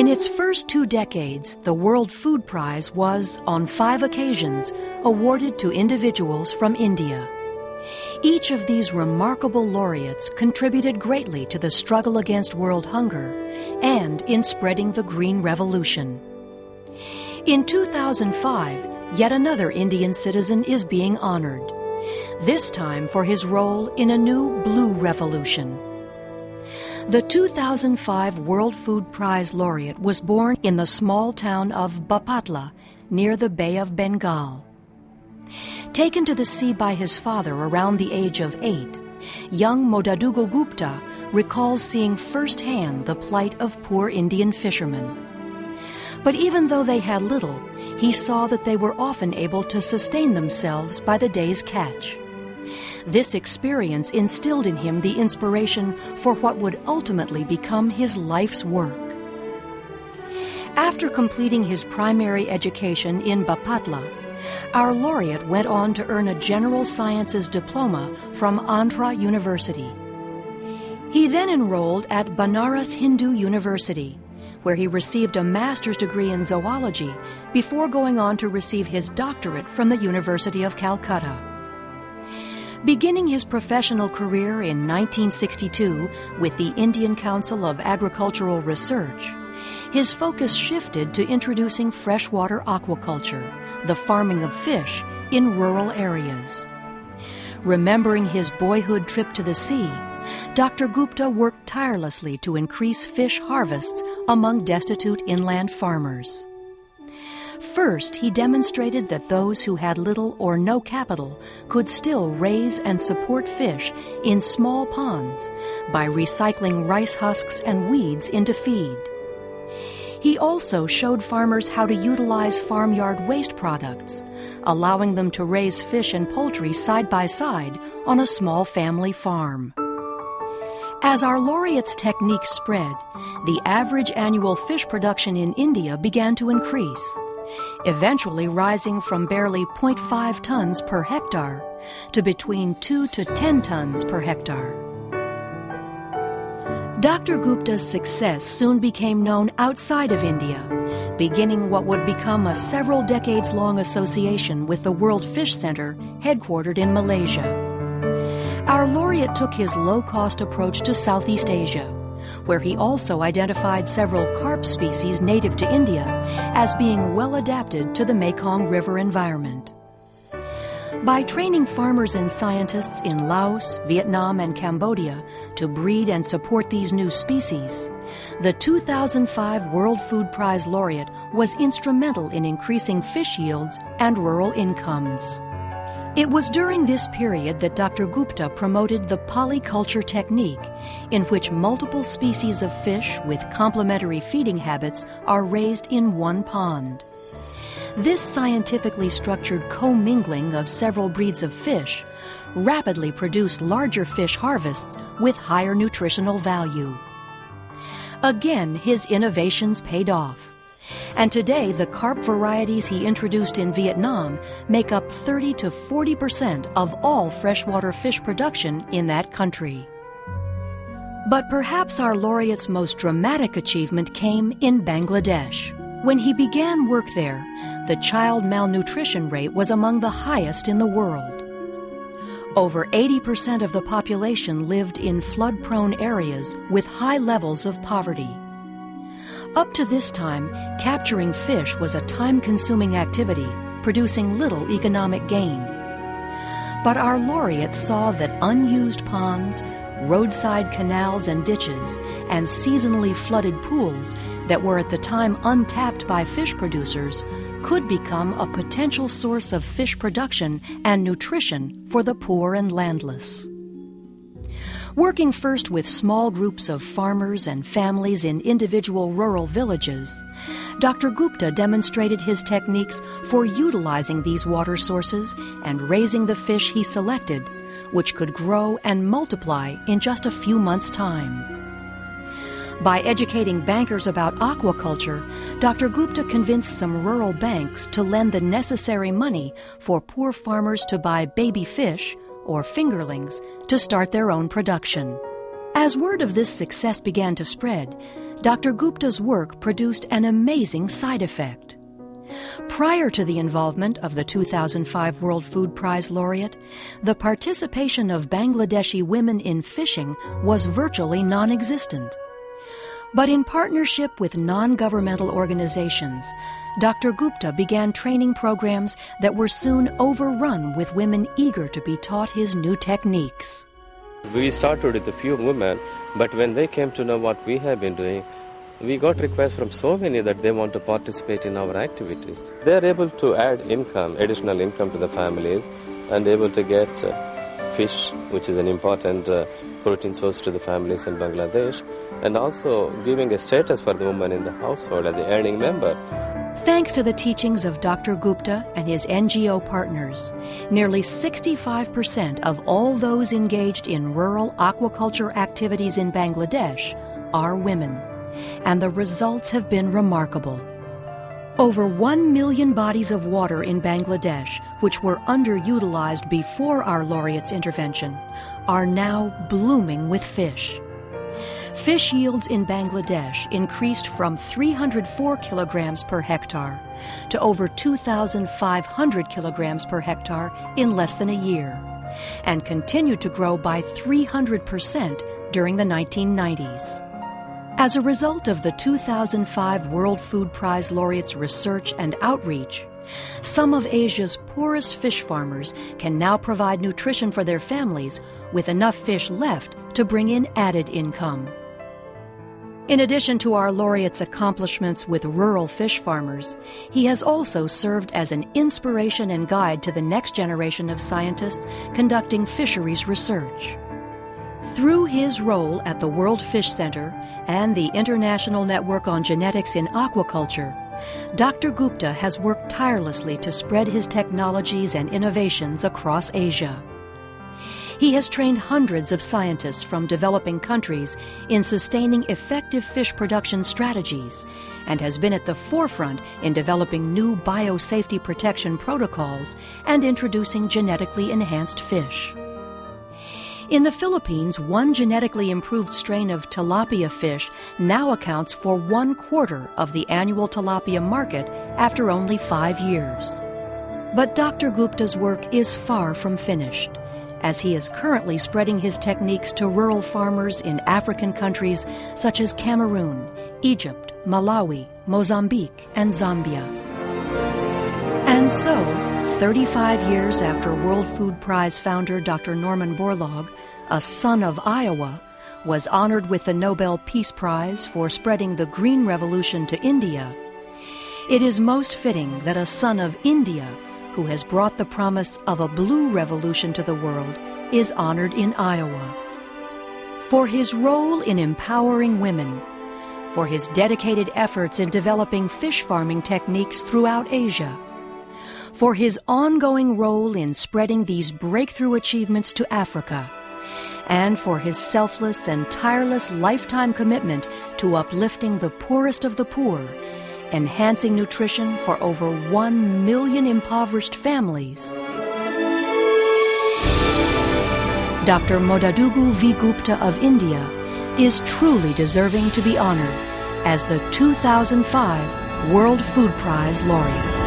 In its first 2 decades, the World Food Prize was, on 5 occasions, awarded to individuals from India. Each of these remarkable laureates contributed greatly to the struggle against world hunger and in spreading the Green Revolution. In 2005, yet another Indian citizen is being honored, this time for his role in a new Blue Revolution. The 2005 World Food Prize laureate was born in the small town of Bapatla, near the Bay of Bengal. Taken to the sea by his father around the age of 8, young Modadugo Gupta recalls seeing firsthand the plight of poor Indian fishermen. But even though they had little, he saw that they were often able to sustain themselves by the day's catch. This experience instilled in him the inspiration for what would ultimately become his life's work. After completing his primary education in Bapatla, our laureate went on to earn a General Sciences diploma from Andhra University. He then enrolled at Banaras Hindu University, where he received a master's degree in zoology before going on to receive his doctorate from the University of Calcutta. Beginning his professional career in 1962 with the Indian Council of Agricultural Research, his focus shifted to introducing freshwater aquaculture, the farming of fish, in rural areas. Remembering his boyhood trip to the sea, Dr. Gupta worked tirelessly to increase fish harvests among destitute inland farmers. First, he demonstrated that those who had little or no capital could still raise and support fish in small ponds by recycling rice husks and weeds into feed. He also showed farmers how to utilize farmyard waste products, allowing them to raise fish and poultry side by side on a small family farm. As our laureate's techniques spread, the average annual fish production in India began to increase, eventually rising from barely 0.5 tons per hectare to between 2 to 10 tons per hectare. Dr. Gupta's success soon became known outside of India, beginning what would become a several decades-long association with the World Fish Center, headquartered in Malaysia. Our laureate took his low-cost approach to Southeast Asia, where he also identified several carp species native to India as being well adapted to the Mekong River environment. By training farmers and scientists in Laos, Vietnam, and Cambodia to breed and support these new species, the 2005 World Food Prize laureate was instrumental in increasing fish yields and rural incomes. It was during this period that Dr. Gupta promoted the polyculture technique, in which multiple species of fish with complementary feeding habits are raised in one pond. This scientifically structured commingling of several breeds of fish rapidly produced larger fish harvests with higher nutritional value. Again, his innovations paid off. And today, the carp varieties he introduced in Vietnam make up 30 to 40% of all freshwater fish production in that country. But perhaps our laureate's most dramatic achievement came in Bangladesh. When he began work there, the child malnutrition rate was among the highest in the world. Over 80% of the population lived in flood-prone areas with high levels of poverty. Up to this time, capturing fish was a time-consuming activity, producing little economic gain. But our laureate saw that unused ponds, roadside canals and ditches, and seasonally flooded pools that were at the time untapped by fish producers could become a potential source of fish production and nutrition for the poor and landless. Working first with small groups of farmers and families in individual rural villages, Dr. Gupta demonstrated his techniques for utilizing these water sources and raising the fish he selected, which could grow and multiply in just a few months' time. By educating bankers about aquaculture, Dr. Gupta convinced some rural banks to lend the necessary money for poor farmers to buy baby fish, or fingerlings, to start their own production. As word of this success began to spread, Dr. Gupta's work produced an amazing side effect. Prior to the involvement of the 2005 World Food Prize laureate, the participation of Bangladeshi women in fishing was virtually non-existent. But in partnership with non-governmental organizations, Dr. Gupta began training programs that were soon overrun with women eager to be taught his new techniques. We started with a few women, but when they came to know what we have been doing, we got requests from so many that they want to participate in our activities. They are able to add income, additional income to the families, and able to get fish, which is an important protein source to the families in Bangladesh, and also giving a status for the woman in the household as an earning member. Thanks to the teachings of Dr. Gupta and his NGO partners, nearly 65% of all those engaged in rural aquaculture activities in Bangladesh are women, and the results have been remarkable. Over 1 million bodies of water in Bangladesh, which were underutilized before our laureate's intervention, are now blooming with fish. Fish yields in Bangladesh increased from 304 kilograms per hectare to over 2,500 kilograms per hectare in less than a year, and continued to grow by 300% during the 1990s. As a result of the 2005 World Food Prize laureates' research and outreach, some of Asia's poorest fish farmers can now provide nutrition for their families with enough fish left to bring in added income. In addition to our laureate's accomplishments with rural fish farmers, he has also served as an inspiration and guide to the next generation of scientists conducting fisheries research. Through his role at the World Fish Center and the International Network on Genetics in Aquaculture, Dr. Gupta has worked tirelessly to spread his technologies and innovations across Asia. He has trained hundreds of scientists from developing countries in sustaining effective fish production strategies and has been at the forefront in developing new biosafety protection protocols and introducing genetically enhanced fish. In the Philippines, one genetically improved strain of tilapia fish now accounts for 1/4 of the annual tilapia market after only 5 years. But Dr. Gupta's work is far from finished, as he is currently spreading his techniques to rural farmers in African countries such as Cameroon, Egypt, Malawi, Mozambique, and Zambia. And so, 35 years after World Food Prize founder Dr. Norman Borlaug, a son of Iowa, was honored with the Nobel Peace Prize for spreading the Green Revolution to India, it is most fitting that a son of India, who has brought the promise of a blue revolution to the world, is honored in Iowa. For his role in empowering women, for his dedicated efforts in developing fish farming techniques throughout Asia, for his ongoing role in spreading these breakthrough achievements to Africa, and for his selfless and tireless lifetime commitment to uplifting the poorest of the poor, enhancing nutrition for over 1 million impoverished families. Dr. Modadugu V. Gupta of India is truly deserving to be honored as the 2005 World Food Prize laureate.